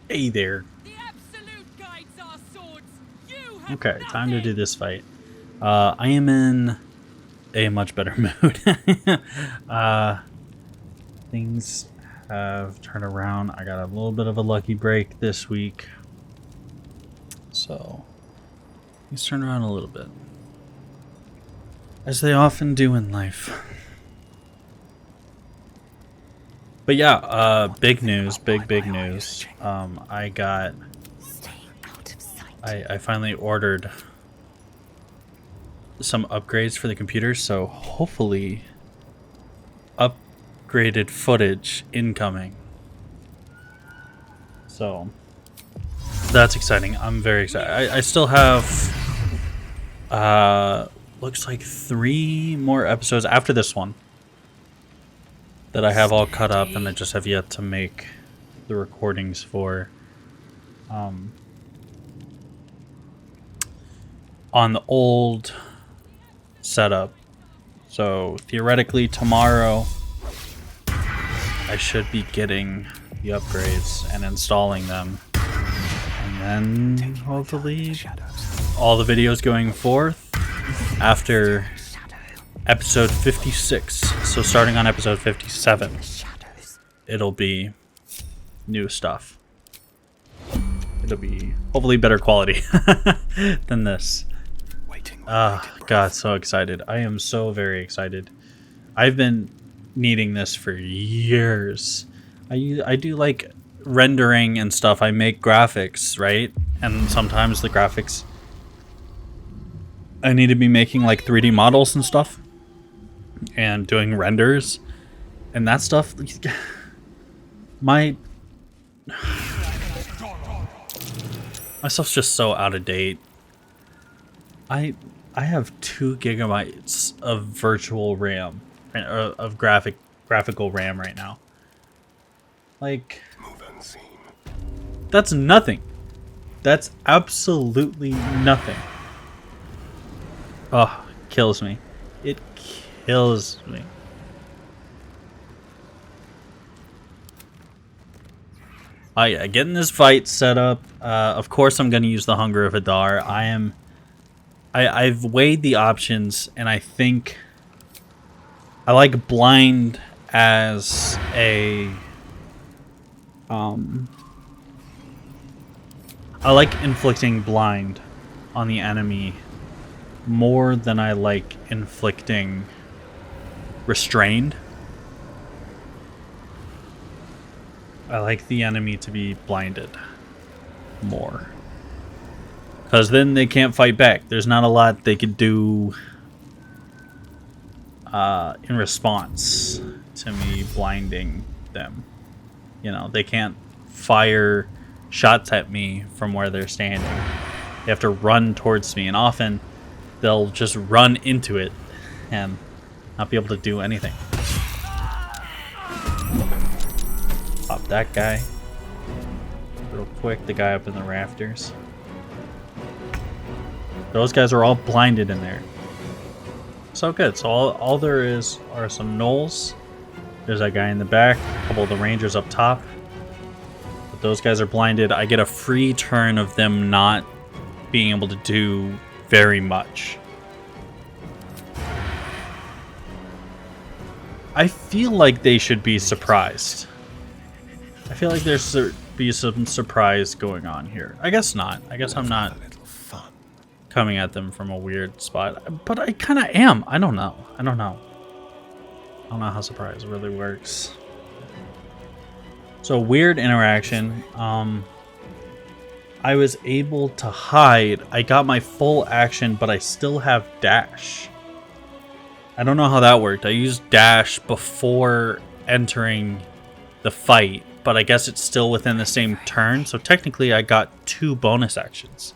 Hey there. The absolute guides our swords. You have Okay, time to do nothing. this fight. I am in a much better mood. uh, things have turned around. I got a little bit of a lucky break this week. So, things turned around a little bit. As they often do in life. But yeah, big news, big news. I finally ordered some upgrades for the computer, so hopefully upgraded footage incoming. So that's exciting. I'm very excited. I still have looks like 3 more episodes after this one that I have all cut up, and I just have yet to make the recordings for. On the old setup. So theoretically tomorrow I should be getting the upgrades and installing them. And then hopefully all the videos going forth after episode 56. So starting on episode 57, it'll be new stuff. It'll be hopefully better quality than this. God, so excited. I am so very excited. I've been needing this for years. I do like rendering and stuff. I make graphics, right? And sometimes the graphics I need to be making like 3D models and stuff and doing renders and that stuff. My stuff's just so out of date. I have 2 gigabytes of virtual RAM, of graphical RAM right now. Like, that's nothing. That's absolutely nothing. Oh, kills me. It kills me. Oh yeah, getting this fight set up. Of course, I'm going to use the Hunger of Hadar. I've weighed the options, and I think I like blind as a I like inflicting blind on the enemy more than I like inflicting restrained. I like the enemy to be blinded more. Because then they can't fight back. There's not a lot they could do in response to me blinding them. You know, they can't fire shots at me from where they're standing. They have to run towards me, and often they'll just run into it and not be able to do anything. Pop that guy real quick, the guy up in the rafters. Those guys are all blinded in there. So good. So all there is are some gnolls. There's that guy in the back, a couple of the rangers up top. But those guys are blinded. I get a free turn of them not being able to do very much. I feel like they should be surprised. I feel like there should be some surprise going on here. I guess not. I guess I'm not coming at them from a weird spot, but I kind of am. I don't know how surprise really works. So weird interaction. I was able to hide. I got my full action, but I still have dash. I don't know how that worked. I used dash before entering the fight, but I guess it's still within the same turn. So technically I got 2 bonus actions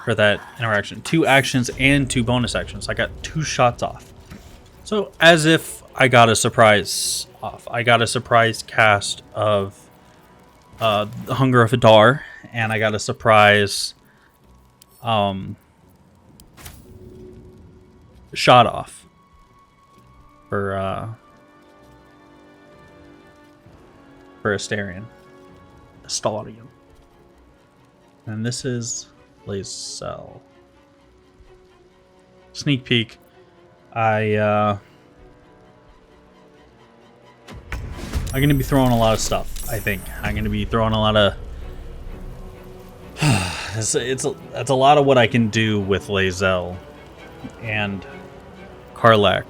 for that interaction. 2 actions and 2 bonus actions. I got 2 shots off. So as if I got a surprise off. I got a surprise cast of the Hunger of Hadar, and I got a surprise shot off for Astarion. And this is Lazel. Sneak peek. I'm gonna be throwing a lot of stuff. I think I'm gonna be throwing a lot of. That's a lot of what I can do with Lazel and Karlach.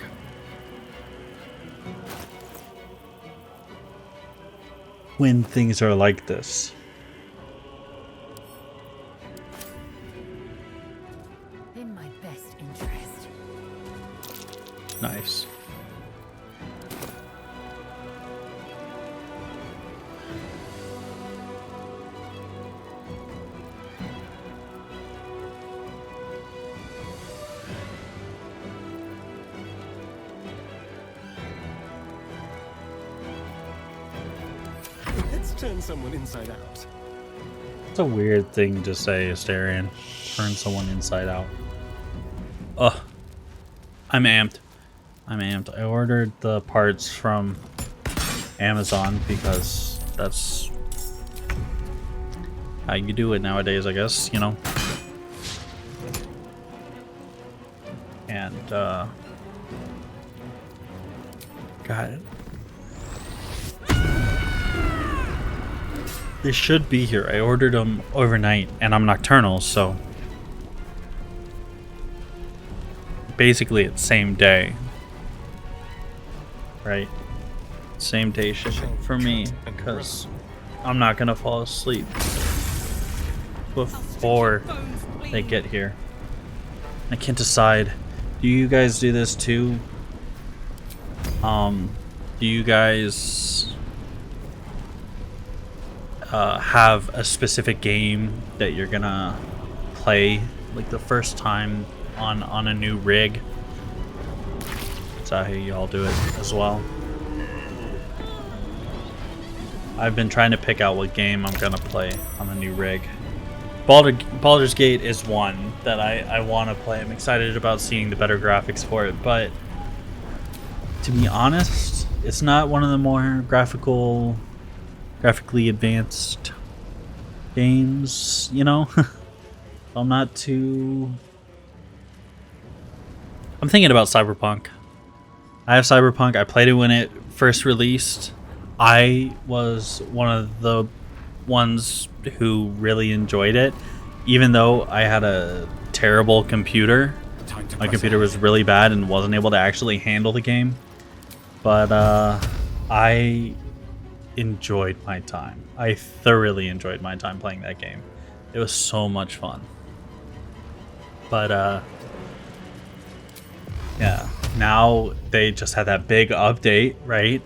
When things are like this. In my best interest. Nice. Let's turn someone inside out. It's a weird thing to say, Astarion. Turn someone inside out. Ugh. I'm amped. I'm amped. I ordered the parts from Amazon because that's how you do it nowadays, I guess, you know? And, God. They should be here. I ordered them overnight, and I'm nocturnal, so basically it's same day, right? Same day shipping for me, because I'm not gonna fall asleep before they get here. I can't decide. Do you guys do this too? Do you guys have a specific game that you're gonna play like the first time on a new rig? Is that how y'all do it as well? I've been trying to pick out what game I'm gonna play on a new rig. Baldur's Gate is one that I want to play. I'm excited about seeing the better graphics for it, but to be honest, it's not one of the more graphically advanced games, you know? I'm not too... I'm thinking about Cyberpunk. I have Cyberpunk. I played it when it first released. I was one of the ones who really enjoyed it, even though I had a terrible computer. My computer was really bad and wasn't able to actually handle the game. But I enjoyed my time. I thoroughly enjoyed my time playing that game. It was so much fun. But yeah, now they just had that big update, right?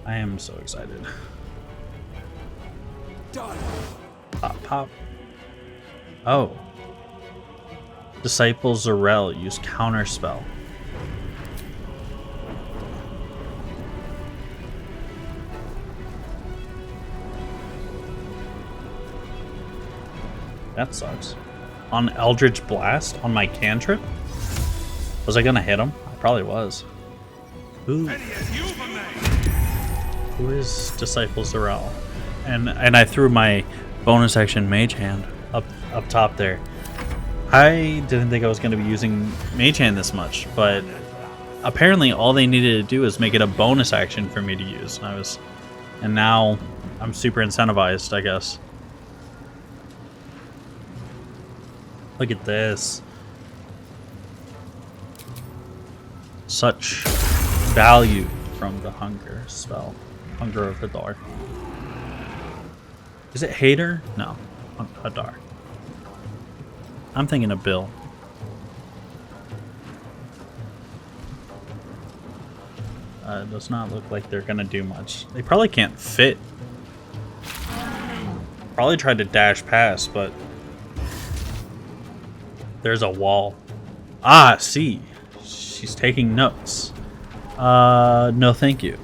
I am so excited. Pop, pop. Oh. Disciple Zarel use counterspell. That sucks. On Eldritch Blast? On my cantrip? Was I gonna hit him? I probably was. Who is Disciple Zarel? And I threw my bonus action Mage Hand up top there. I didn't think I was gonna be using Mage Hand this much, but apparently all they needed to do is make it a bonus action for me to use. And now I'm super incentivized, I guess. Look at this. Such value from the hunger spell. Hunger of Hadar. Is it Hader? No. Hadar. I'm thinking of Bill. It does not look like they're gonna do much. They probably can't fit. Probably tried to dash past, but there's a wall. Ah, see. She's taking notes. No thank you.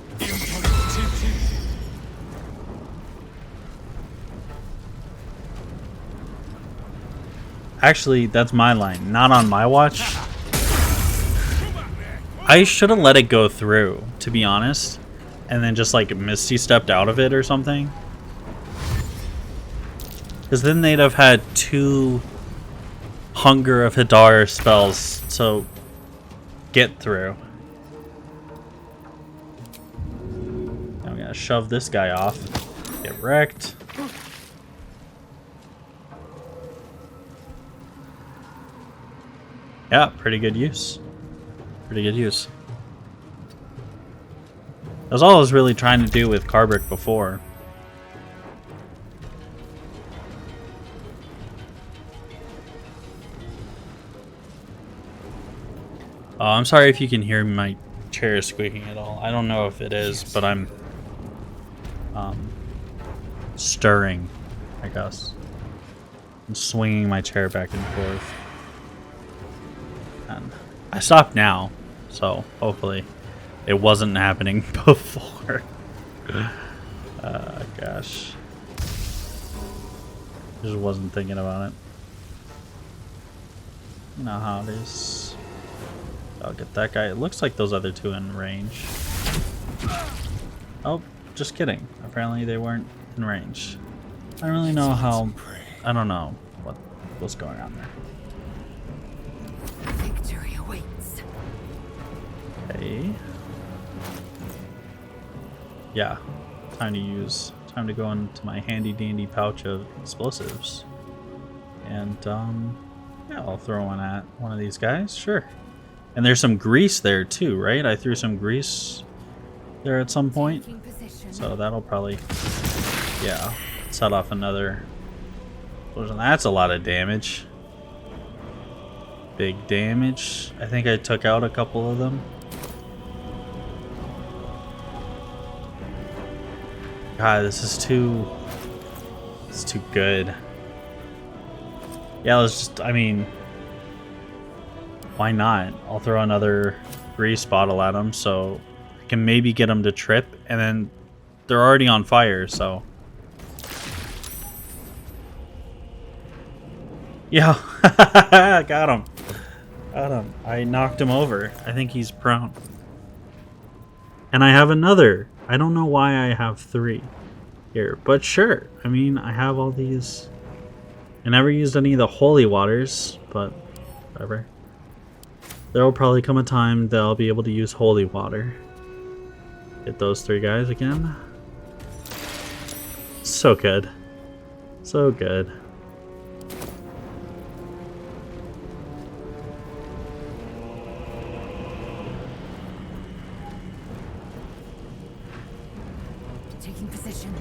Actually, that's my line. Not on my watch. I should have let it go through, to be honest. And then just like Misty stepped out of it or something. Because then they'd have had 2 Hunger of Hadar spells to get through. I'm gonna shove this guy off. Get wrecked. Yeah, pretty good use. Pretty good use. That's all I was really trying to do with Carbrick before. Oh, I'm sorry if you can hear my chair squeaking at all. I don't know if it is, but I'm stirring, I guess. I'm swinging my chair back and forth. And I stopped now, so hopefully it wasn't happening before. Gosh. Just wasn't thinking about it. You know how it is. I'll get that guy. It looks like those other 2 in range. Oh, just kidding. Apparently they weren't in range. I don't really know how... I don't know what's going on there. Victory awaits. Okay. Yeah. Time to go into my handy dandy pouch of explosives. And, yeah, I'll throw one at one of these guys. Sure. And there's some grease there too, right? I threw some grease there at some point. So that'll probably, yeah, set off another. That's a lot of damage. Big damage. I think I took out a couple of them. God, this is too good. Yeah, let's just, I mean, why not? I'll throw another grease bottle at them so I can maybe get them to trip, and then they're already on fire, so. Yeah, got him. Got him. I knocked him over. I think he's prone. And I have another. I don't know why I have 3 here, but sure. I mean, I have all these. I never used any of the holy waters, but whatever. There will probably come a time that I'll be able to use holy water. Get those 3 guys again. So good. So good. Taking position.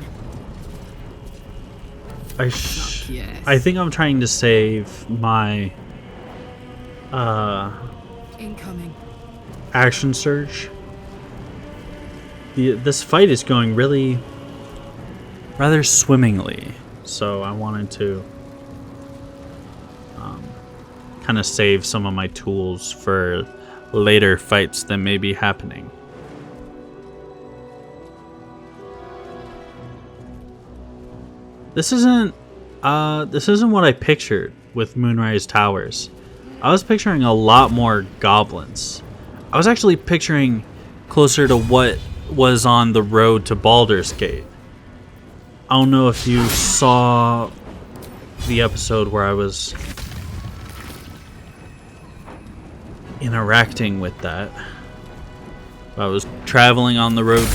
I think I'm trying to save my Incoming. action surge. This fight is going really rather swimmingly, so I wanted to kind of save some of my tools for later fights that may be happening. This isn't what I pictured with Moonrise Towers. I was picturing a lot more goblins. I was actually picturing closer to what was on the road to Baldur's Gate. I don't know if you saw the episode where I was interacting with that. I was traveling on the road.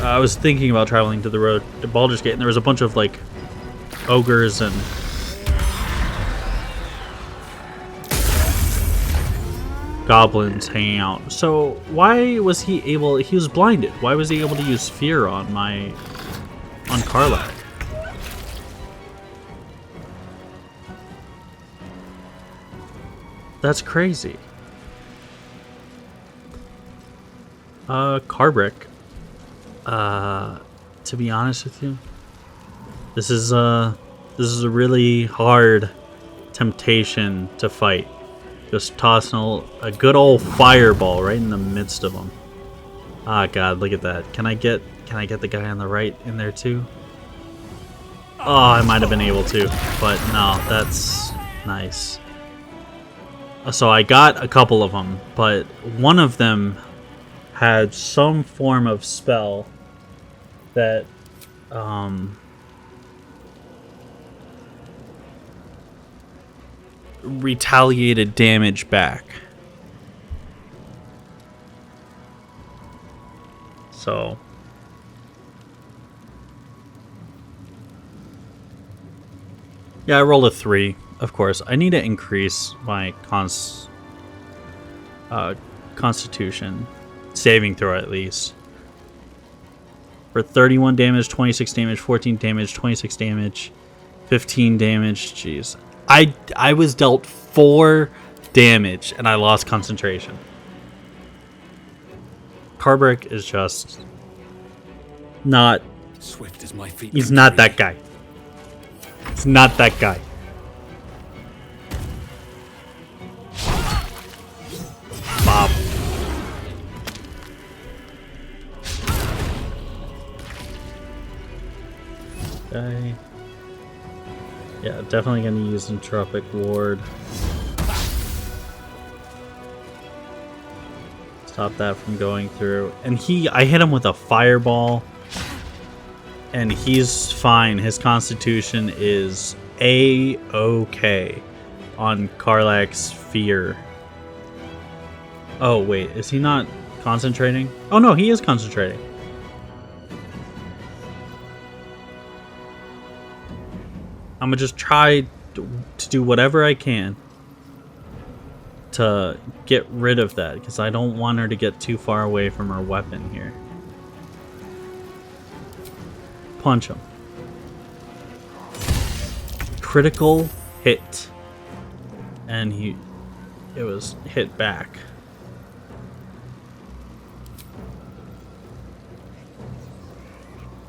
I was thinking about traveling to the road to Baldur's Gate, and there was a bunch of like ogres and goblins hanging out. So why was he able? He was blinded. Why was he able to use fear on Karlach? That's crazy. Carbrick. To be honest with you, this is a really hard temptation to fight. Just tossing a good old fireball right in the midst of them. Ah, God, look at that. Can I get the guy on the right in there too? Oh, I might have been able to, but no, that's nice. So I got a couple of them, but one of them had some form of spell that retaliated damage back. So yeah, I rolled a 3. Of course, I need to increase my Constitution saving throw at least. For 31 damage, 26 damage, 14 damage, 26 damage, 15 damage. Jeez. I was dealt 4 damage and I lost concentration. Carbrick is just not... Swift as my feet. He's not that guy. He's not that guy. Bob. Okay. Yeah, definitely gonna use Entropic Ward. Stop that from going through. And I hit him with a fireball. And he's fine. His constitution is A-OK on Karlach's fear. Oh, wait. Is he not concentrating? Oh, no, he is concentrating. I'm gonna just try to do whatever I can to get rid of that, because I don't want her to get too far away from her weapon here. Punch him. Critical hit. And it was hit back.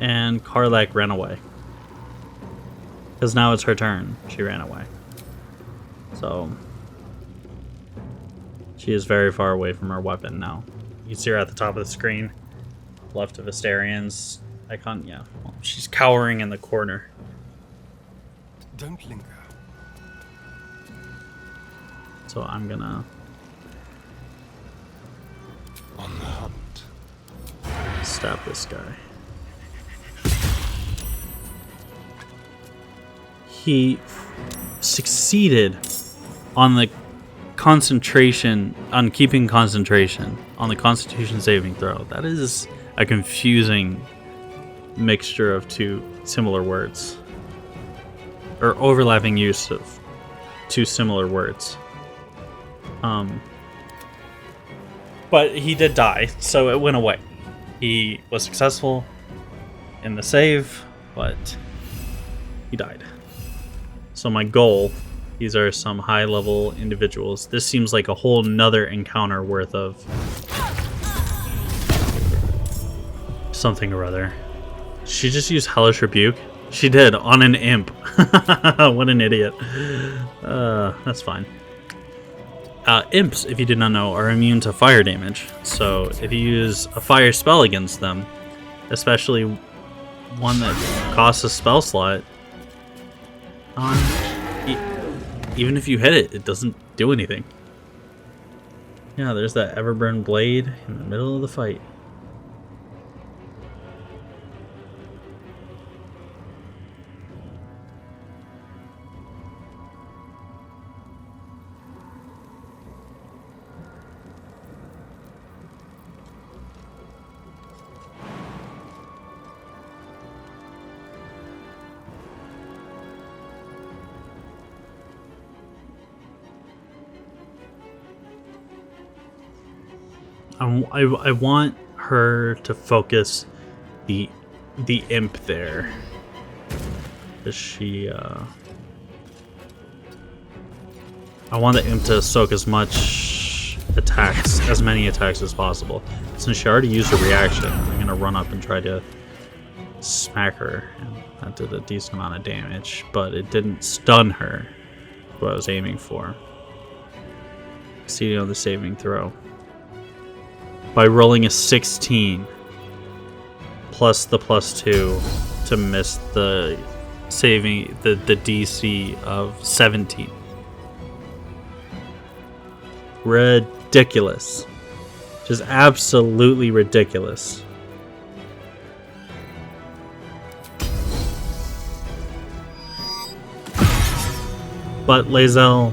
And Karlach ran away. Because now it's her turn. She ran away. So she is very far away from her weapon now. You can see her at the top of the screen. Left of Asterian's icon. Yeah. Well, she's cowering in the corner. Don't linger. So I'm gonna On the hunt. stab this guy. He succeeded on the concentration, on keeping concentration on the Constitution saving throw. That is a confusing mixture of two similar words, or overlapping use of two similar words. But he did die, so it went away. He was successful in the save, but he died. So my goal, these are some high-level individuals. This seems like a whole nother encounter worth of something or other. She just used Hellish Rebuke? She did, on an imp. What an idiot. That's fine. Imps, if you did not know, are immune to fire damage. So if you use a fire spell against them, especially one that costs a spell slot, even if you hit it, it doesn't do anything. Yeah, there's that Everburn blade in the middle of the fight. I want her to focus the imp there. Is she I want the imp to soak as many attacks as possible. Since she already used a reaction, I'm gonna run up and try to smack her. And that did a decent amount of damage, but it didn't stun her. What I was aiming for. Succeeding on the saving throw by rolling a 16 plus the +2 to miss the saving the DC of 17. Ridiculous. Just absolutely ridiculous. But Lae'zel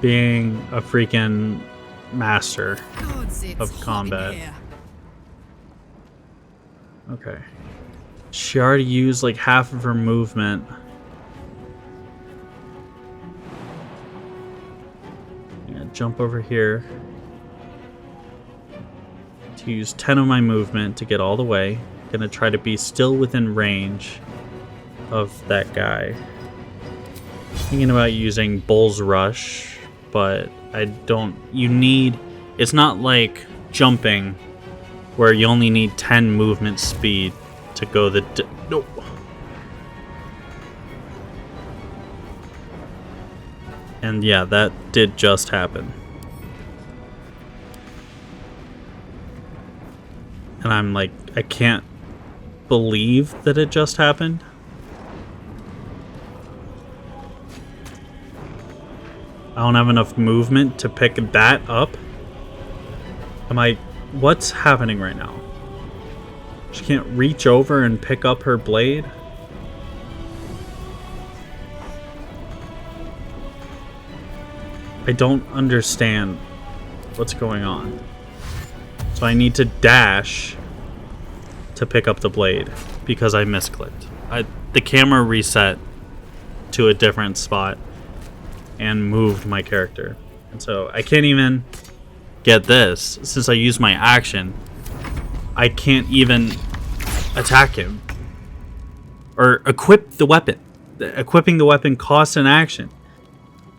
being a freaking master Gods, it's of hot in combat. here. Okay. She already used like half of her movement. I'm gonna jump over here to use 10 of my movement to get all the way. Gonna try to be still within range of that guy. Thinking about using Bull's Rush, but I don't. You need. It's not like jumping where you only need 10 movement speed to go the. No. And yeah, that did just happen. And I'm like, I can't believe that it just happened. I don't have enough movement to pick that up. What's happening right now? She can't reach over and pick up her blade? I don't understand what's going on. So I need to dash to pick up the blade because I misclicked. The camera reset to a different spot and moved my character. And so I can't even get this. Since I used my action, I can't even attack him or equip the weapon. Equipping the weapon costs an action.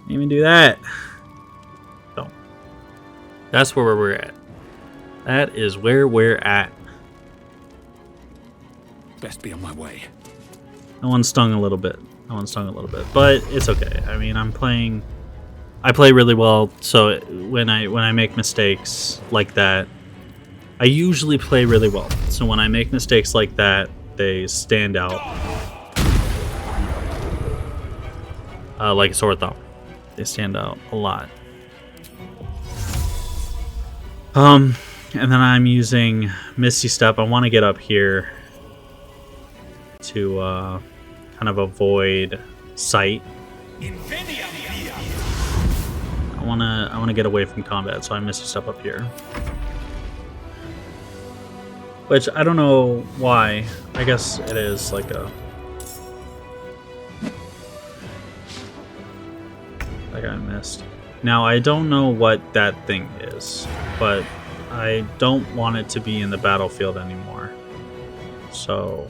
Can't even do that. So that's where we're at. That is where we're at. Best be on my way. That one stung a little bit. But it's okay. I mean, I play really well, so when I make mistakes like that, I usually play really well. So when I make mistakes like that, they stand out like a sore thumb. They stand out a lot. And then I'm using Misty Step. I want to get up here to kind of avoid sight. I wanna get away from combat, so I Misty Step up here. Which I don't know why. I guess it is like a. Like I missed. Now I don't know what that thing is, but I don't want it to be in the battlefield anymore. So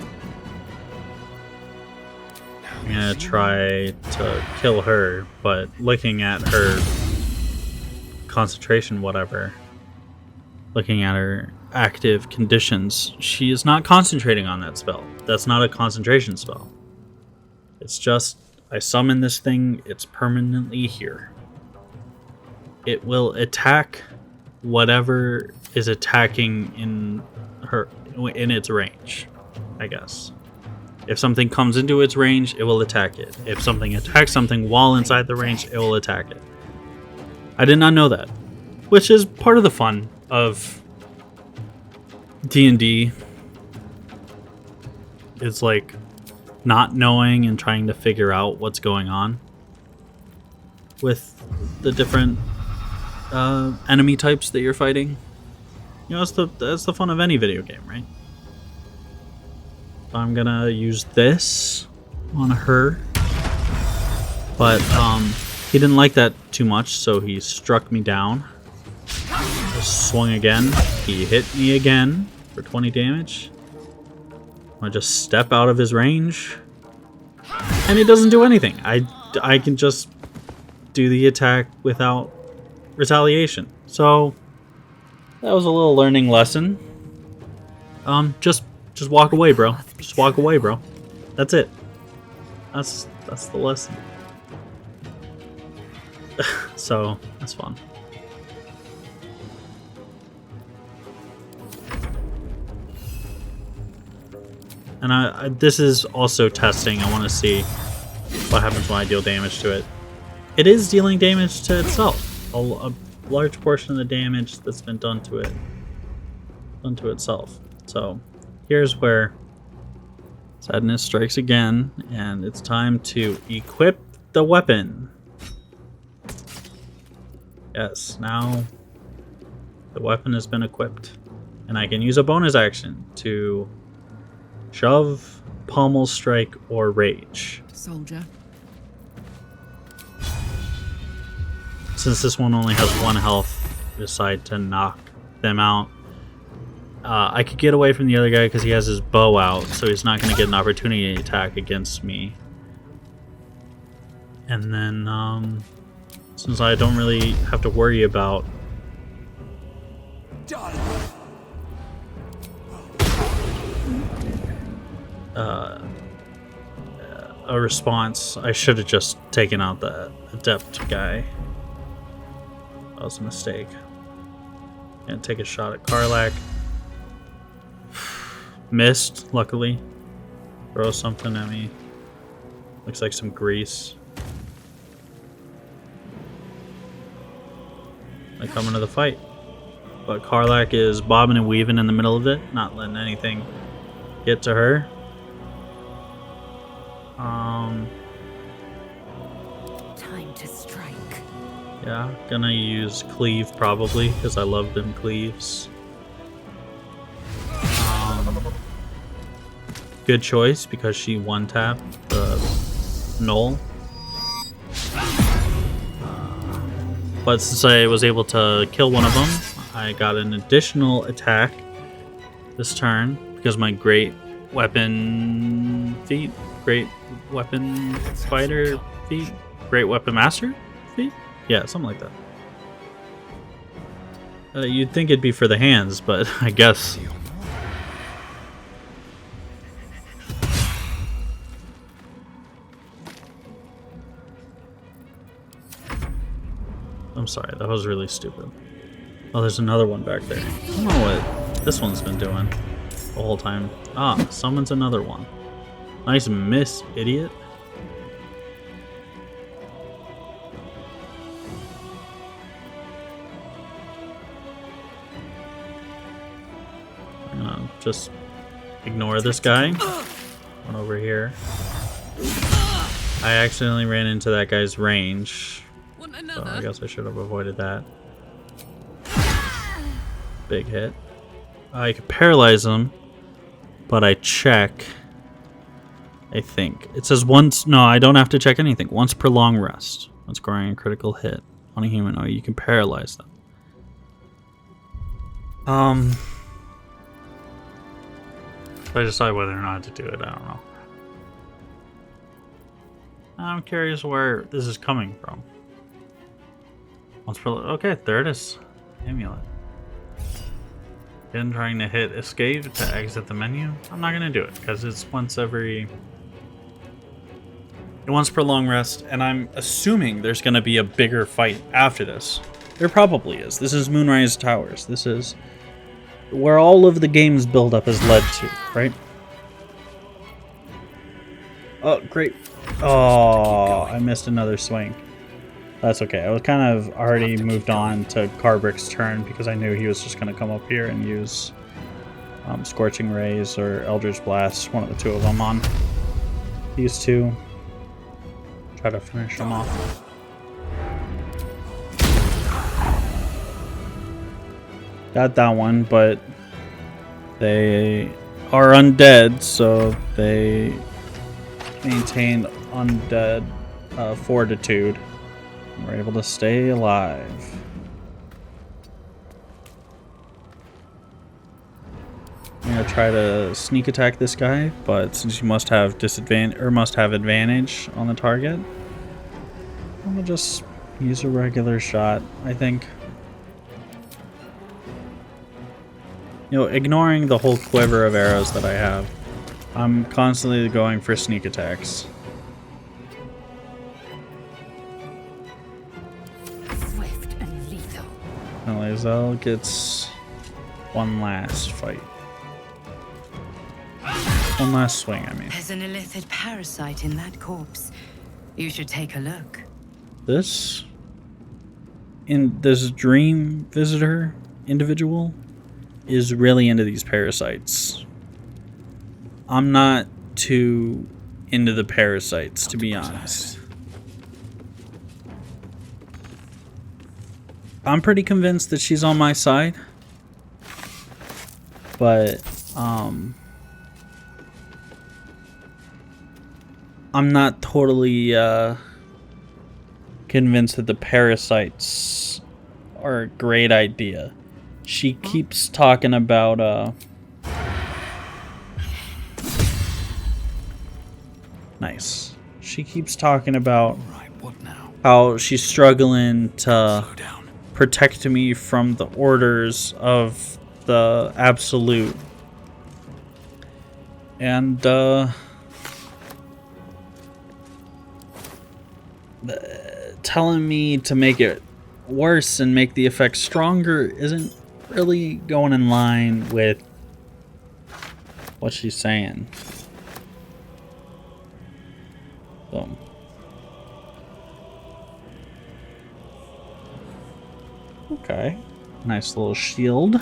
I'm gonna try to kill her, but looking at her concentration, whatever, looking at her active conditions, she is not concentrating on that spell. That's not a concentration spell. It's just, I summon this thing, it's permanently here. It will attack whatever is attacking in its range, I guess. If something comes into its range, it will attack it. If something attacks something while inside the range, it will attack it. I did not know that, which is part of the fun of D&D. It's like not knowing and trying to figure out what's going on with the different enemy types that you're fighting. You know, that's the fun of any video game, right? So I'm gonna use this on her, but he didn't like that too much, so he struck me down. Just swung again. He hit me again for 20 damage. I'm gonna just step out of his range, and it doesn't do anything. I can just do the attack without retaliation. So that was a little learning lesson. Just walk away, bro. Just walk away, bro. That's it. That's the lesson. So that's fun. And this is also testing. I want to see what happens when I deal damage to it. It is dealing damage to itself. A large portion of the damage that's been done to itself. So here's where sadness strikes again, and it's time to equip the weapon. Yes, now the weapon has been equipped. And I can use a bonus action to shove, pommel strike, or rage. Soldier. Since this one only has 1 health, decide to knock them out. I could get away from the other guy because he has his bow out, so he's not going to get an opportunity attack against me. And then, since I don't really have to worry about a response, I should have just taken out the adept guy. That was a mistake. Gonna take a shot at Karlak. Missed, luckily. Throw something at me. Looks like some grease. I come into the fight. But Karlak is bobbing and weaving in the middle of it, not letting anything get to her. Time to strike. Yeah, gonna use cleave probably, because I love them cleaves. Good choice, because she one-tapped the Knoll. But since I was able to kill one of them, I got an additional attack this turn, because my great weapon feat, great weapon fighter feat, great weapon master feat? Yeah, something like that. You'd think it'd be for the hands, but I guess... I'm sorry, that was really stupid. Oh, there's another one back there. I don't know what this one's been doing the whole time. Ah, summons another one. Nice miss, idiot. I'm gonna just ignore this guy. One over here. I accidentally ran into that guy's range. So I guess I should have avoided that. Big hit. I could paralyze him, but I check. I think it says once. No, I don't have to check anything. Once per long rest, when scoring a critical hit on a humanoid, you can paralyze them. If I decide whether or not to do it, I don't know. I'm curious where this is coming from. Once per. Okay, there it is. Amulet. Again, trying to hit escape to exit the menu. I'm not gonna do it because it's once per long rest, and I'm assuming there's gonna be a bigger fight after this. There probably is. This is Moonrise Towers. This is where all of the game's build-up has led to, right? Oh, great. Oh, I missed another swing. That's okay. I was kind of already moved on to Carbrick's turn because I knew he was just going to come up here and use Scorching Rays or Eldritch Blast, one of the two of them on these two. Try to finish them off. Got that one, but they are undead, so they maintain undead fortitude. We're able to stay alive. I'm gonna try to sneak attack this guy, but since you must have advantage on the target, I'm gonna just use a regular shot, I think. You know, ignoring the whole quiver of arrows that I have, I'm constantly going for sneak attacks. Swift and lethal. And Lae'zel gets one last fight. One last swing, I mean. There's an illithid parasite in that corpse. You should take a look. This dream visitor individual is really into these parasites. I'm not too into the parasites, to be honest. I'm pretty convinced that she's on my side. But, I'm not totally, convinced that the parasites are a great idea. She keeps talking about, nice. She keeps talking about Right, what now? how she's struggling to Slow down. protect me from the orders of the Absolute. And, telling me to make it worse and make the effects stronger isn't really going in line with what she's saying. So. Okay. Nice little shield.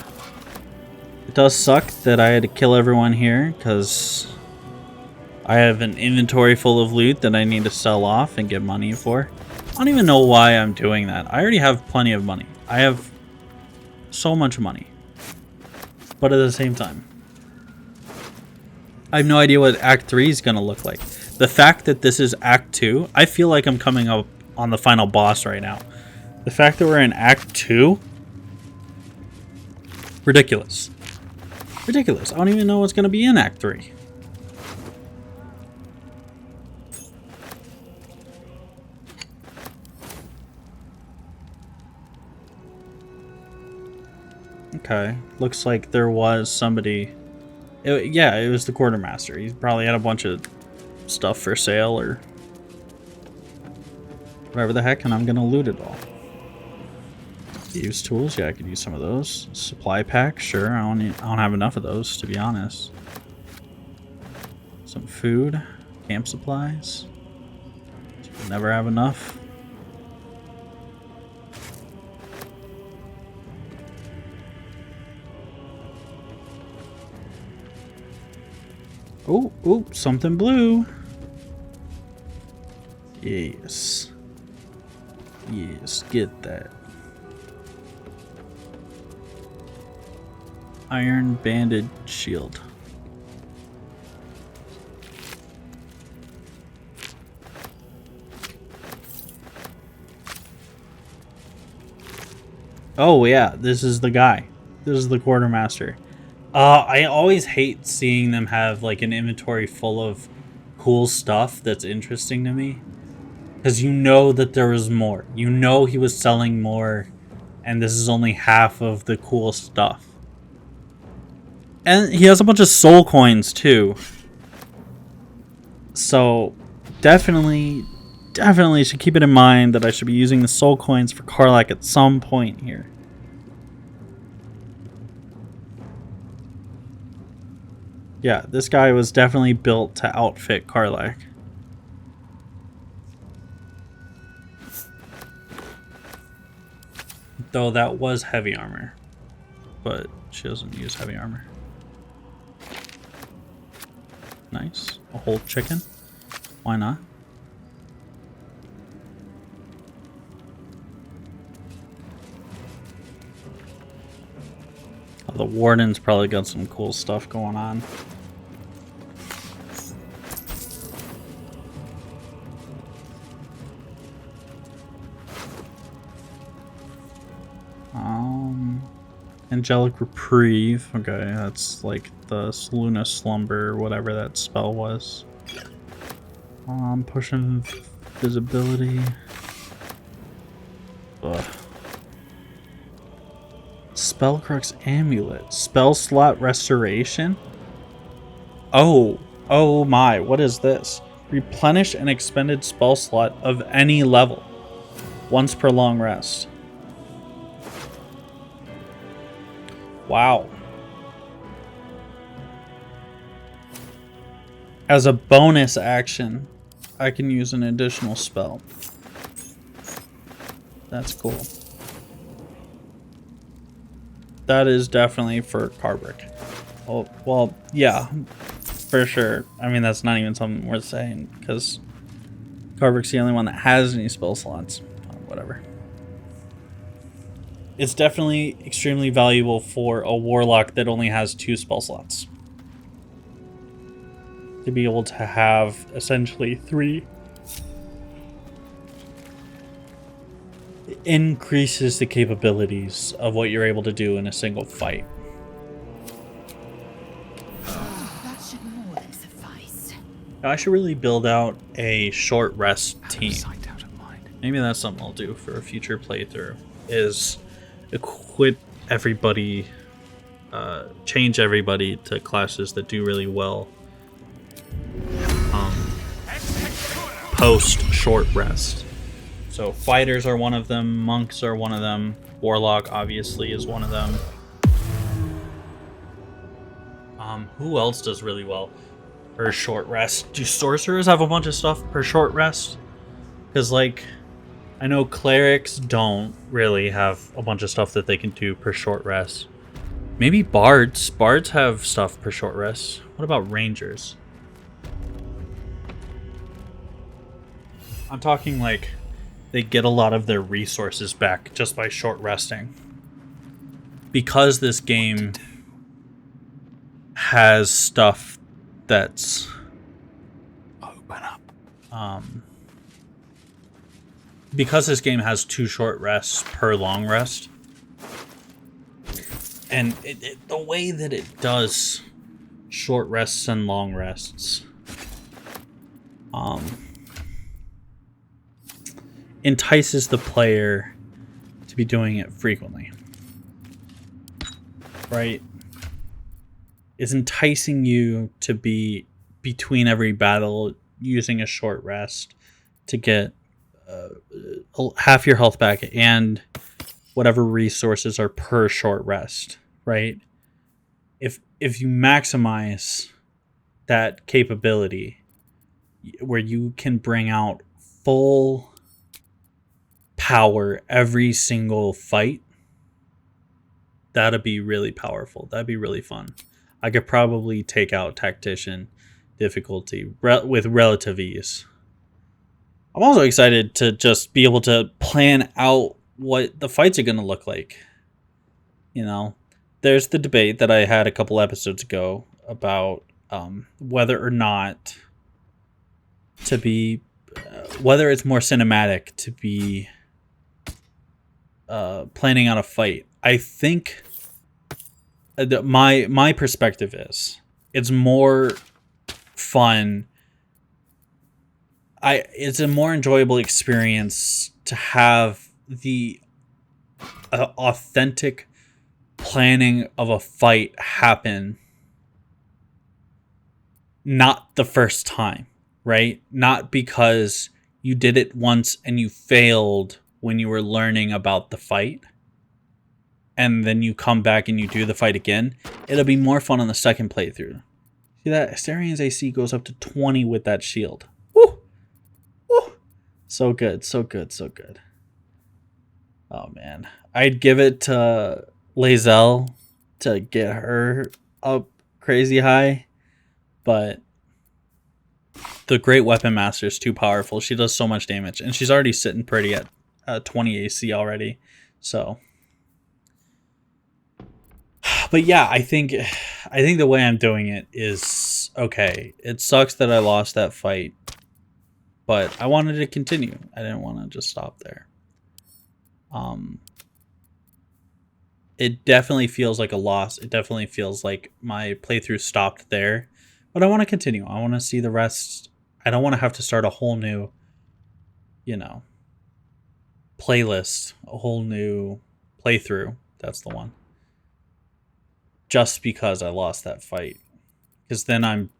It does suck that I had to kill everyone here because I have an inventory full of loot that I need to sell off and get money for. I don't even know why I'm doing that. I already have plenty of money. I have so much money. But at the same time, I have no idea what Act 3 is going to look like. The fact that this is Act 2, I feel like I'm coming up on the final boss right now. The fact that we're in Act 2, ridiculous. Ridiculous. I don't even know what's going to be in Act 3. Okay, looks like there was somebody. Yeah, it was the quartermaster. He probably had a bunch of stuff for sale or whatever the heck, and I'm gonna loot it all. Use tools, yeah, I could use some of those. Supply pack, sure. I don't have enough of those, to be honest. Some food, camp supplies. Never have enough. Oh, oh, something blue. Yes. Yes, get that. Iron banded shield. Oh yeah, this is the guy. This is the quartermaster. I always hate seeing them have like an inventory full of cool stuff that's interesting to me. Because you know that there was more. You know he was selling more, and this is only half of the cool stuff. And he has a bunch of soul coins too. So definitely should keep it in mind that I should be using the soul coins for Karlach at some point here. Yeah, this guy was definitely built to outfit Karlach. Though that was heavy armor. But she doesn't use heavy armor. Nice. A whole chicken. Why not? Oh, the warden's probably got some cool stuff going on. Angelic Reprieve. Okay, that's like the Luna Slumber, whatever that spell was. Pushing visibility. Ugh. Spellcrux Amulet. Spell slot restoration? Oh my, what is this? Replenish an expended spell slot of any level. Once per long rest. Wow. As a bonus action, I can use an additional spell. That's cool. That is definitely for Karlach. Oh, well, yeah, for sure. I mean, that's not even something worth saying, because Karlach's the only one that has any spell slots. Whatever. it's definitely extremely valuable for a warlock that only has 2 spell slots. To be able to have essentially 3 increases the capabilities of what you're able to do in a single fight. That should more than suffice. I should really build out a short rest team. Sight out of mind. Maybe that's something I'll do for a future playthrough, is equip everybody, change everybody to classes that do really well post short rest. So fighters are one of them, monks are one of them, warlock obviously is one of them. Who else does really well per short rest? Do sorcerers have a bunch of stuff per short rest? Because, like, I know clerics don't really have a bunch of stuff that they can do per short rest. Maybe bards. Bards have stuff per short rest. What about rangers? I'm talking like they get a lot of their resources back just by short resting. Because this game has stuff that's Open up. because this game has 2 short rests per long rest, and the way that it does short rests and long rests entices the player to be doing it frequently, right? It's enticing you to be between every battle using a short rest to get half your health back and whatever resources are per short rest, right? If you maximize that capability where you can bring out full power every single fight, that'd be really powerful. That'd be really fun. I could probably take out tactician difficulty with relative ease. I'm also excited to just be able to plan out what the fights are going to look like. You know, there's the debate that I had a couple episodes ago about whether or not to be, whether it's more cinematic to be planning out a fight. I think my perspective is it's more fun. It's a more enjoyable experience to have the authentic planning of a fight happen not the first time, right? Not because you did it once and you failed when you were learning about the fight, and then you come back and you do the fight again. It'll be more fun on the second playthrough. See that? Astarion's AC goes up to 20 with that shield. Woo! Woo! So good, so good, so good. Oh, man. I'd give it to Lae'zel to get her up crazy high, but the Great Weapon Master is too powerful. She does so much damage, and she's already sitting pretty at 20 AC already. So, but yeah, I think the way I'm doing it is okay. It sucks that I lost that fight, but I wanted to continue. I didn't want to just stop there. It definitely feels like a loss. It definitely feels like my playthrough stopped there, but I want to continue. I want to see the rest. I don't want to have to start a whole new, playlist, a whole new playthrough. That's the one. Just because I lost that fight. Because then I'm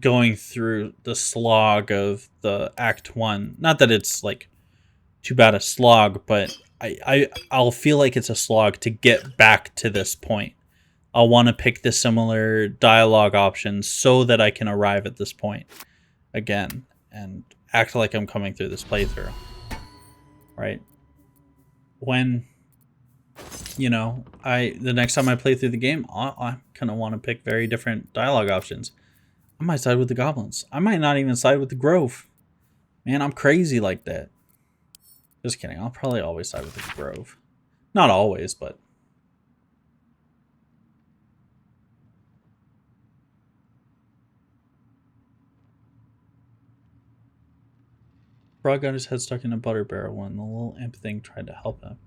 going through the slog of the Act 1. Not that it's like too bad a slog, but I'll feel like it's a slog to get back to this point. I'll want to pick the similar dialogue options so that I can arrive at this point again and act like I'm coming through this playthrough. Right? When, the next time I play through the game, I kind of want to pick very different dialogue options. I might side with the goblins. I might not even side with the Grove. Man, I'm crazy like that. Just kidding. I'll probably always side with the Grove. Not always, but Frog got his head stuck in a butter barrel when the little imp thing tried to help him.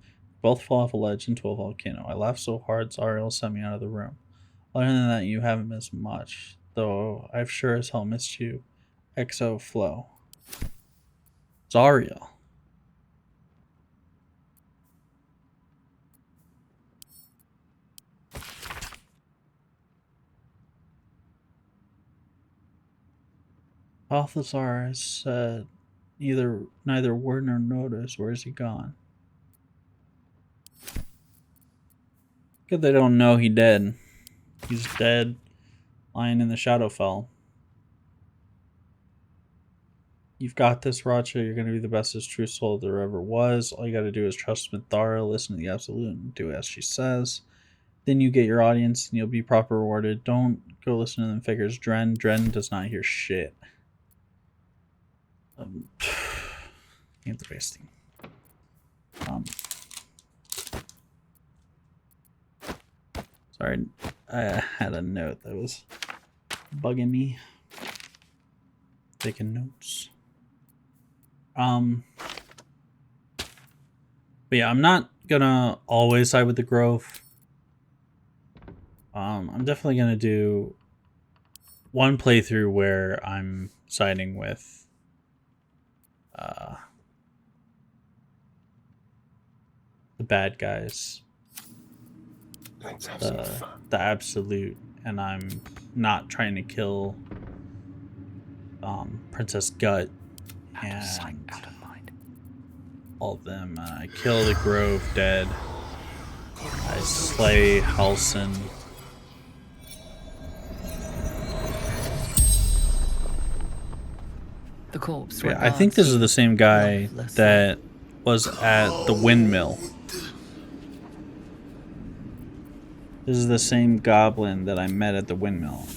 Both fell off a ledge into a volcano. I laughed so hard Zariel sent me out of the room. Other than that, you haven't missed much, though I've sure as hell missed you. XO Flow. Zariel. Balthazar has said neither word nor notice. Where is he gone? Good they don't know he dead. He's dead, lying in the Shadowfell. You've got this, Racha. You're going to be the bestest true soul there ever was. All you got to do is trust Mithara, listen to the Absolute, and do as she says. Then you get your audience, and you'll be proper rewarded. Don't go listen to them figures. Dren does not hear shit. Interesting. Sorry, I had a note that was bugging me. Taking notes. But yeah, I'm not gonna always side with the Grove. I'm definitely gonna do one playthrough where I'm siding with the bad guys, the Absolute, and I'm not trying to kill Princess Gut and all of them. I kill the Grove dead. I slay Halsin. The corpse. Yeah, I think this is the same guy that was at the windmill. This is the same goblin that I met at the windmill.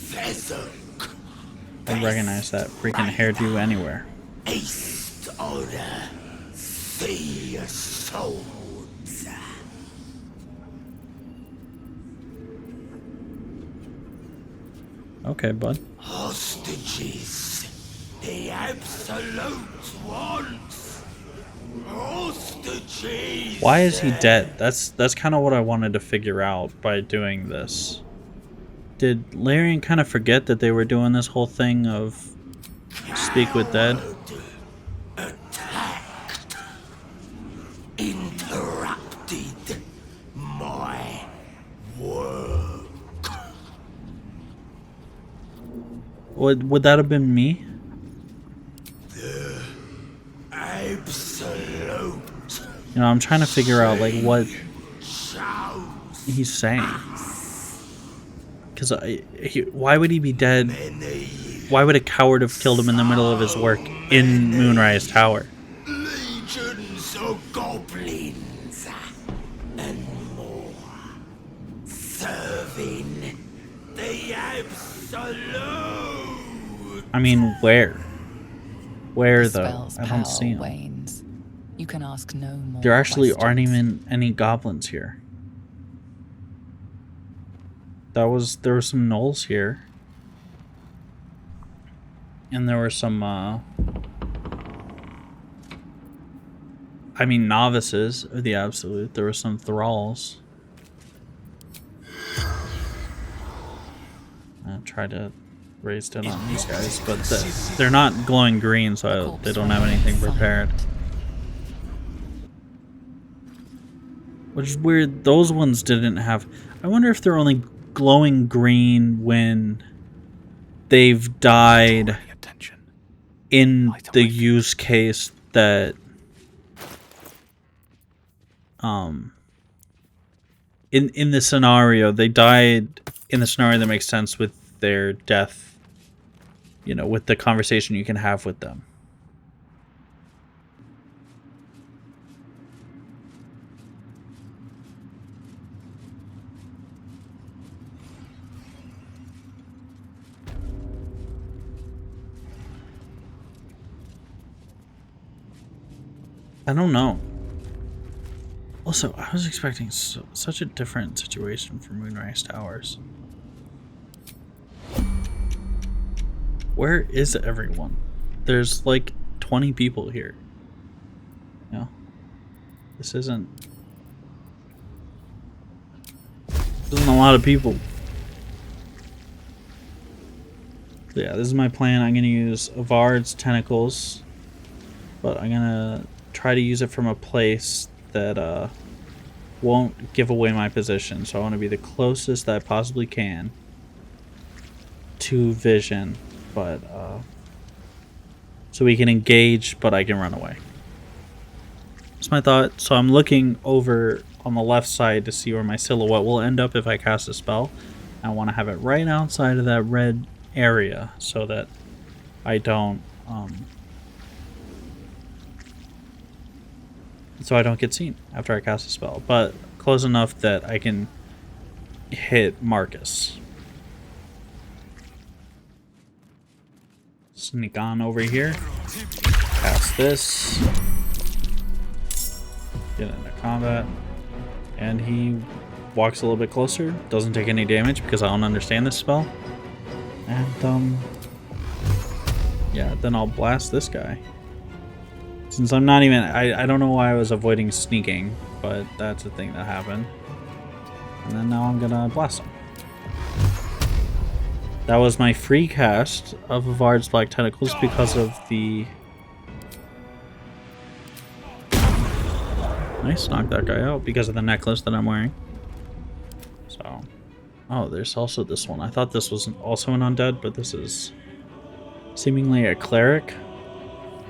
I recognize that freaking hairdo anywhere. East order, sea swords. Okay, bud. Hostages, the Absolute wants. Hostages. Why is he dead? That's kind of what I wanted to figure out by doing this. Did Larian kind of forget that they were doing this whole thing of speak with dead? Attacked. Interrupted my work. Would that have been me? The Absolute. You know, I'm trying to figure out like what he's saying. Because why would he be dead? Why would a coward have killed him in the middle of his work in Moonrise Tower? Legions of goblins and more serving the Absolute. I mean, where? Where The though? spell's I don't power see him. wanes. You can ask no more. There actually aren't questions. even any goblins here. There were some gnolls here. And there were some novices of the Absolute. There were some thralls. I tried to raise it on these guys, but they're not glowing green, so they don't have anything prepared. Which is weird. Those ones didn't have... I wonder if they're only glowing green when they've died in the use case that... In the scenario, they died in the scenario that makes sense with their death. You know, with the conversation you can have with them. I don't know. Also, I was expecting such a different situation for Moonrise Towers. Where is everyone? There's like 20 people here. You know, this isn't a lot of people. So yeah, this is my plan. I'm gonna use Avard's tentacles, but I'm gonna try to use it from a place that won't give away my position. So I want to be the closest that I possibly can to Vision, but so we can engage, but I can run away. That's my thought. So I'm looking over on the left side to see where my silhouette will end up if I cast a spell. I want to have it right outside of that red area so that I don't get seen after I cast a spell, but close enough that I can hit Marcus. Sneak on over here, cast this, get into combat, and he walks a little bit closer, doesn't take any damage because I don't understand this spell, and yeah, then I'll blast this guy. Since I'm not even, I don't know why I was avoiding sneaking, but that's a thing that happened. And then now I'm gonna blast him. That was my free cast of Avard's Black Tentacles because of the... Nice, knock that guy out because of the necklace that I'm wearing. So, oh, there's also this one. I thought this was also an undead, but this is seemingly a cleric.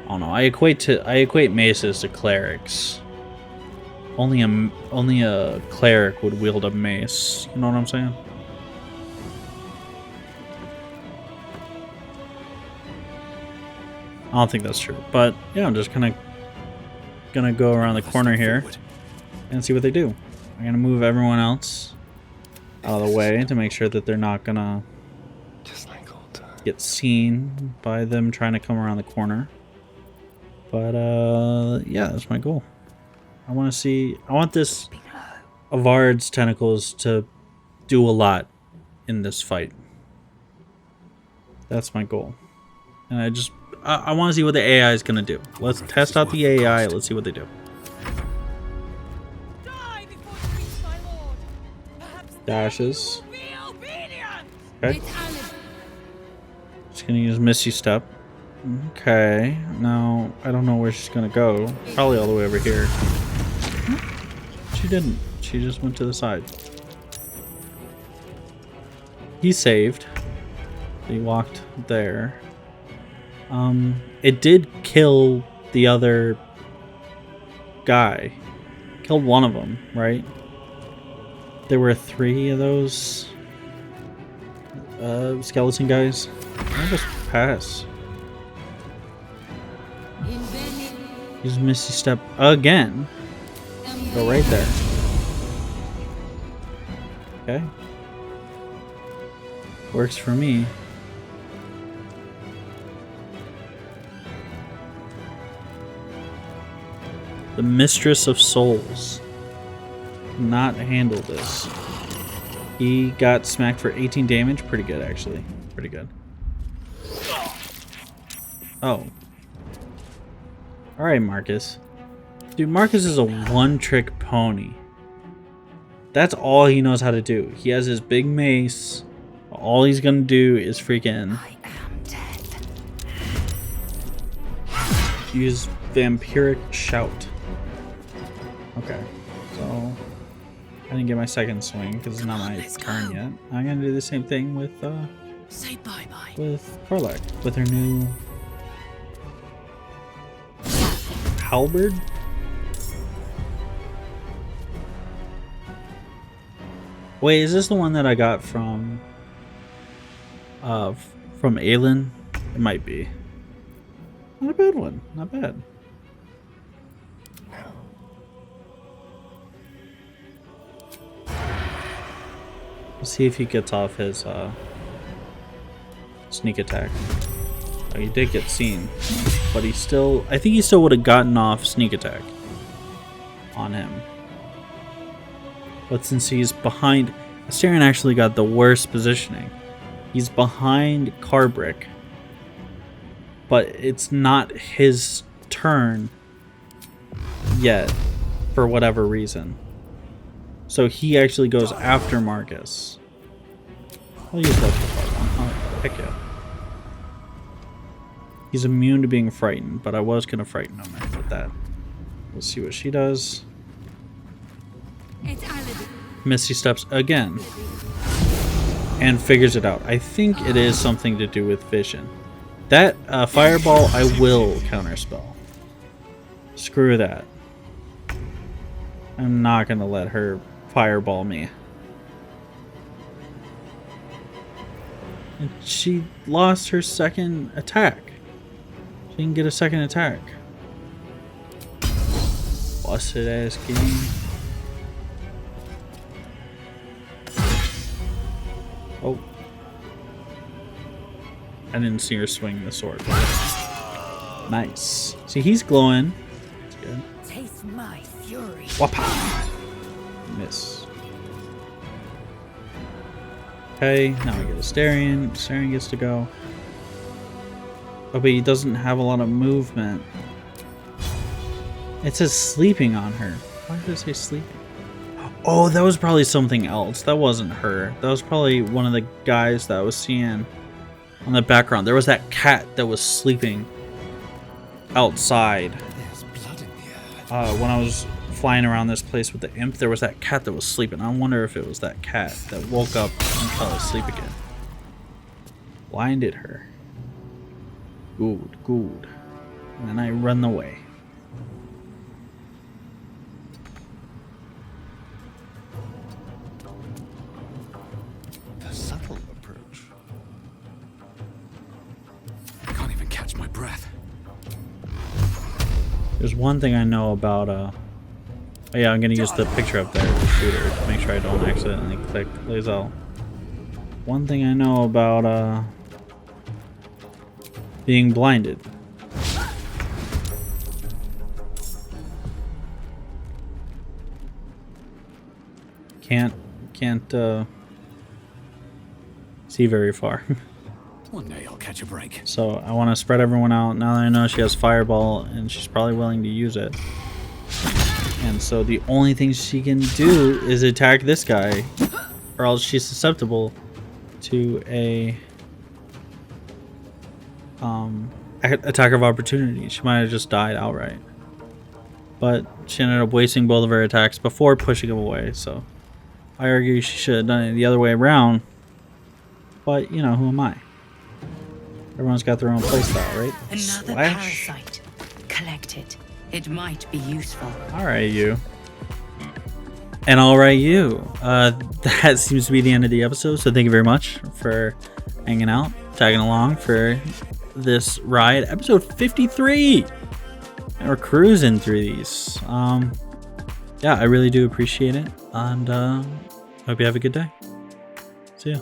I don't know. I equate maces to clerics. Only a cleric would wield a mace. You know what I'm saying? I don't think that's true, but yeah, I'm just gonna go around the corner here and see what they do. I'm gonna move everyone else out of the way to make sure that they're not gonna get seen by them trying to come around the corner. But yeah, that's my goal. I want this Avard's tentacles to do a lot in this fight. That's my goal. And I want to see what the AI is going to do. Let's test out the AI. Let's see what they do. Die before you reach my lord. Perhaps Dashes. then you will be obedient. Okay. Just going to use Misty Step. Okay. Now, I don't know where she's going to go. Probably all the way over here. She didn't. She just went to the side. He saved. He walked there. It did kill the other guy. Killed one of them, right? There were 3 of those skeleton guys. I'll just pass. Use Misty Step again. Go right there. Okay. Works for me. The Mistress of Souls not handle this. He got smacked for 18 damage. Pretty good, actually. Pretty good. Oh. Alright, Marcus. Dude, Marcus is a one-trick pony. That's all he knows how to do. He has his big mace. All he's gonna do is freaking... I am dead. use Vampiric Shout. Okay, so I didn't get my second swing because it's not my turn yet. I'm gonna do the same thing with Say bye-bye. with Karlak with her new halberd. Wait, is this the one that I got from Aelin? It might be. Not a bad one. Not bad. Let's see if he gets off his sneak attack. Oh, he did get seen, but I think he still would have gotten off sneak attack on him. But since he's behind, Astarion actually got the worst positioning. He's behind Carbrick, but it's not his turn yet for whatever reason. So he actually goes after Marcus. I'll use that for one. Oh, heck yeah. He's immune to being frightened, but I was going to frighten him with that. Let's see what she does. It's Aladdin. Misty steps again and figures it out. I think it is something to do with vision. That fireball I will counterspell. Screw that. I'm not going to let her fireball me. And she lost her second attack. She didn't get a second attack. Busted ass game. Oh. I didn't see her swing the sword. Nice. See, he's glowing. That's good. Taste my fury. Wapa! Miss. Okay, now we get Astarion. Astarion gets to go. Oh, but he doesn't have a lot of movement. It says sleeping on her. Why did it say sleeping? Oh, that was probably something else. That wasn't her. That was probably one of the guys that I was seeing on the background. There was that cat that was sleeping outside. There's blood in the air. When I was flying around this place with the imp, there was that cat that was sleeping. I wonder if it was that cat that woke up and fell asleep again. Blinded her. Good, good. And then I run away. The subtle approach. I can't even catch my breath. There's one thing I know about, oh yeah, I'm gonna use the picture up there to shoot her to make sure I don't accidentally click Lae'zel. One thing I know about, being blinded. Can't, see very far. One day I'll catch a break. So I want to spread everyone out. Now that I know she has Fireball and she's probably willing to use it. And so the only thing she can do is attack this guy, or else she's susceptible to a attack of opportunity. She might have just died outright. But she ended up wasting both of her attacks before pushing him away, so I argue she should have done it the other way around. But, you know, who am I? Everyone's got their own playstyle, right? Another Slash. parasite. Collect it. It might be useful. Alright, you. And alright, you. That seems to be the end of the episode, so thank you very much for hanging out, tagging along for this ride. Episode 53! And we're cruising through these. Yeah, I really do appreciate it, and hope you have a good day. See ya.